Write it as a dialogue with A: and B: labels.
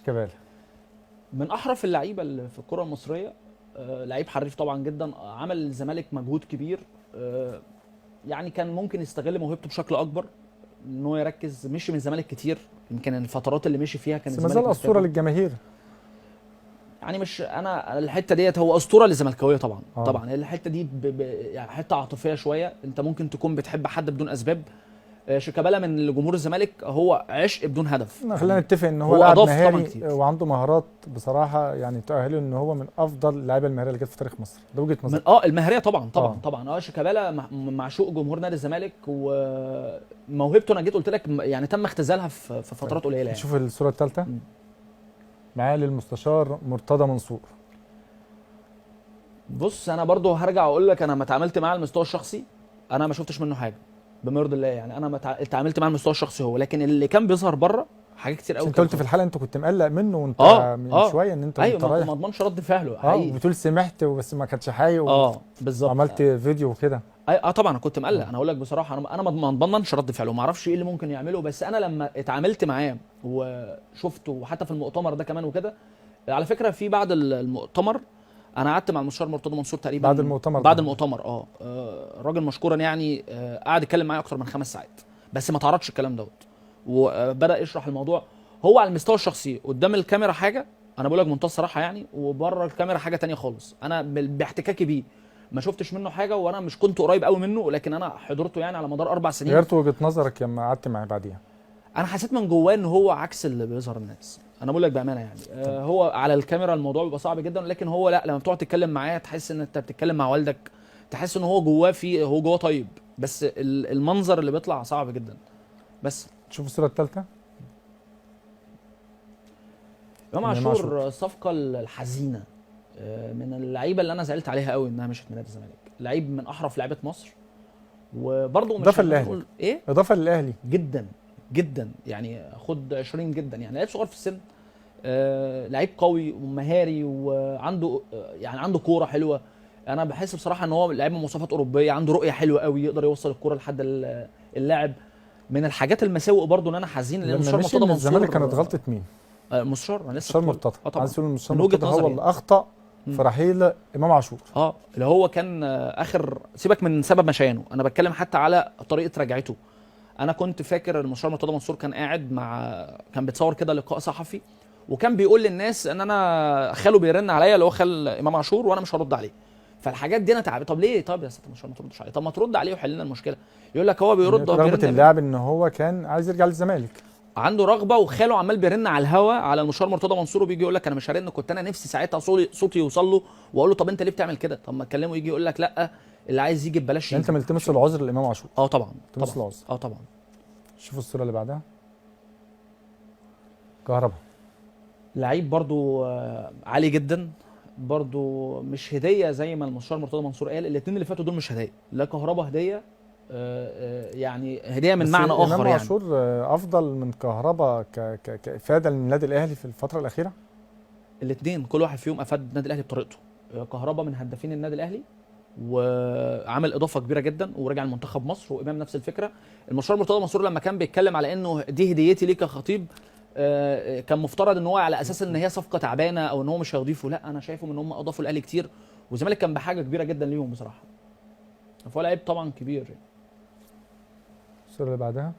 A: شيكابالا
B: من احرف اللعيبه اللي في الكره المصريه. لعيب حريف طبعا جدا، عمل الزمالك مجهود كبير. يعني كان ممكن يستغل موهبته بشكل اكبر، ان هو يركز. مشي من الزمالك كتير، يمكن الفترات اللي مشي فيها كان
A: بس ما
B: الزمالك
A: زال اسطوره
B: محتاجه.
A: للجماهير.
B: يعني مش انا الحته ديت، هو اسطوره للزملكاويه طبعا.
A: آه.
B: طبعا الحته دي يعني حته عاطفيه شويه، انت ممكن تكون بتحب حد بدون اسباب. شيكابالا من جمهور الزمالك هو عشق بدون هدف.
A: خلينا
B: يعني
A: نتفق ان هو
B: هو
A: لاعب
B: اضاف طبعا
A: مهاري
B: كتير.
A: وعنده مهارات بصراحه يعني تؤهله ان هو من افضل اللعيبه المهاريه اللي جت في تاريخ مصر، ده وجهه
B: من
A: نظري.
B: المهاريه طبعا طبعا
A: آه.
B: طبعا. شيكابالا معشوق جمهور نادي الزمالك، وموهبته انا جيت قلت لك يعني تم اختزالها في فترات قليله يعني.
A: نشوف الصوره الثالثه.
B: مم.
A: معالي المستشار مرتضى منصور.
B: بص انا برضو هرجع اقول لك، انا ما اتعاملت معاه على المستوى الشخصي، انا ما شفتش منه حاجه بما يرضي الله. يعني انا ما اتعاملت معاه على المستوى الشخصي هو، لكن اللي كان بيظهر بره حاجات كتير
A: مش
B: قوي
A: انت
B: كان
A: قلت في
B: غلط.
A: الحلقه انت كنت مقلق منه وانت من
B: اه
A: شويه ان انت
B: ايوه،
A: وانت رايح.
B: ما اضمنش رد فعله
A: اه
B: حقيقي.
A: وبتقول سمحت بس ما كانش حقيقي
B: بالظبط.
A: وعملت فيديو وكده.
B: طبعا انا كنت مقلق.
A: آه.
B: انا اقول لك بصراحه، انا ما اضمنش رد فعله، ما اعرفش ايه اللي ممكن يعمله. بس انا لما اتعاملت معاه وشفته، وحتى في المؤتمر ده كمان وكده. على فكره في بعد المؤتمر انا قعدت مع المستشار مرتضى منصور تقريبا
A: بعد المؤتمر
B: بعد
A: ده.
B: المؤتمر. الراجل مشكورا يعني قعد يتكلم معايا اكتر من 5 ساعات، بس ما تعرضش الكلام دوت، وبدا يشرح الموضوع. هو على المستوى الشخصي قدام الكاميرا حاجه، انا بقول لك منتهى الصراحه يعني، وبره الكاميرا حاجه تانية خالص. انا باحتكاكي بيه ما شفتش منه حاجه، وانا مش كنت قريب قوي منه، لكن انا حضرته يعني على مدار 4 سنين.
A: غيرت وجهه نظرك لما قعدت معاه بعديها؟
B: انا حسيت من جواه ان هو عكس اللي بيظهر الناس. انا بقول لك بامانه يعني. هو على الكاميرا الموضوع بيبقى صعب جدا، لكن هو لا، لما بتقعد تتكلم معاه تحس ان انت بتتكلم مع والدك، تحس ان هو جواه هو جواه طيب، بس المنظر اللي بيطلع صعب جدا. بس
A: تشوف الصوره الثالثه.
B: امام
A: امام عاشور.
B: عاشور الصفقه الحزينه، من اللعيبه اللي انا زعلت عليها قوي انها مشت من نادي الزمالك. لعيب من احرف لعيبه مصر، وبرضه مش
A: اضافه للاهلي.
B: هنقول ايه
A: اضافه للاهلي
B: جدا جدا يعني. خد 20 جدا يعني، لعيب صغير في السن. لعيب قوي ومهاري، وعنده يعني عنده كوره حلوه. انا بحس بصراحه ان هو لعيب من مواصفات اوروبيه، عنده رؤيه حلوه قوي، يقدر يوصل الكوره لحد اللاعب. من الحاجات المساوئ برضو ان انا حزين لان
A: لما
B: المستشار
A: مشي
B: مرتضى
A: من الزمالك
B: منصور.
A: كانت غلطه مين؟
B: مستشار، انا لسه
A: المستشار
B: كنت
A: مرتضى.
B: طبعا
A: عايز تقول المستشار
B: من وجهه
A: مرتضى
B: نظري
A: هو
B: يعني.
A: اللي اخطا في رحيل امام عاشور.
B: اللي هو كان اخر، سيبك من سبب مشيانه، انا بتكلم حتى على طريقه رجعته. انا كنت فاكر المستشار مرتضى منصور كان قاعد كان بيتصور كده لقاء صحفي، وكان بيقول للناس ان انا خاله بيرن عليا اللي هو خال امام عاشور وانا مش هرد عليه. فالحاجات دي انا تعبت. طب ليه؟ طب يا ست المستشار ما تردش عليه، طب ما ترد عليه وحل لنا المشكله. يقول لك هو بيرد
A: رغبه اللاعب ان هو كان عايز يرجع للزمالك،
B: عنده رغبه، وخاله عمال بيرن على الهوا على المستشار مرتضى منصور، وبيجي يقول لك انا مش هرن. كنت انا نفسي ساعتها صوتي يوصل له واقول له طب انت ليه بتعمل كده؟ طب ما تكلمه. يجي يقول لك لا، اللي عايز يجي ببلاش
A: يعني
B: يجي.
A: انت ملتمس العذر لامام عاشور.
B: طبعا
A: ملتمس
B: طبعا.
A: العذر.
B: طبعا.
A: شوفوا الصوره اللي بعدها. كهربا.
B: لعيب برضو عالي جدا، برضو مش هديه زي ما المستشار مرتضى منصور قال. الاثنين اللي فاتوا دول مش هدايا، لا كهربا هديه يعني هديه من معنى اخر
A: امام
B: يعني.
A: عاشور افضل من كهربا كافاده للنادي الاهلي في الفتره الاخيره.
B: الاثنين كل واحد فيهم افاد النادي الاهلي بطريقته. كهربا من هدافين النادي الاهلي، وعمل اضافه كبيره جدا، ورجع المنتخب مصر. وامام نفس الفكره. المستشار مرتضى منصور لما كان بيتكلم على انه دي هديتي ليك يا خطيب، كان مفترض ان هو على اساس ان هي صفقه تعبانه او ان هو مش هيضيفه. لا، انا شايفهم ان هم اضافوا الاهلي كتير، والزمالك كان بحاجه كبيره جدا ليهم بصراحه. فهو لعيب طبعا كبير.
A: الصوره اللي بعدها.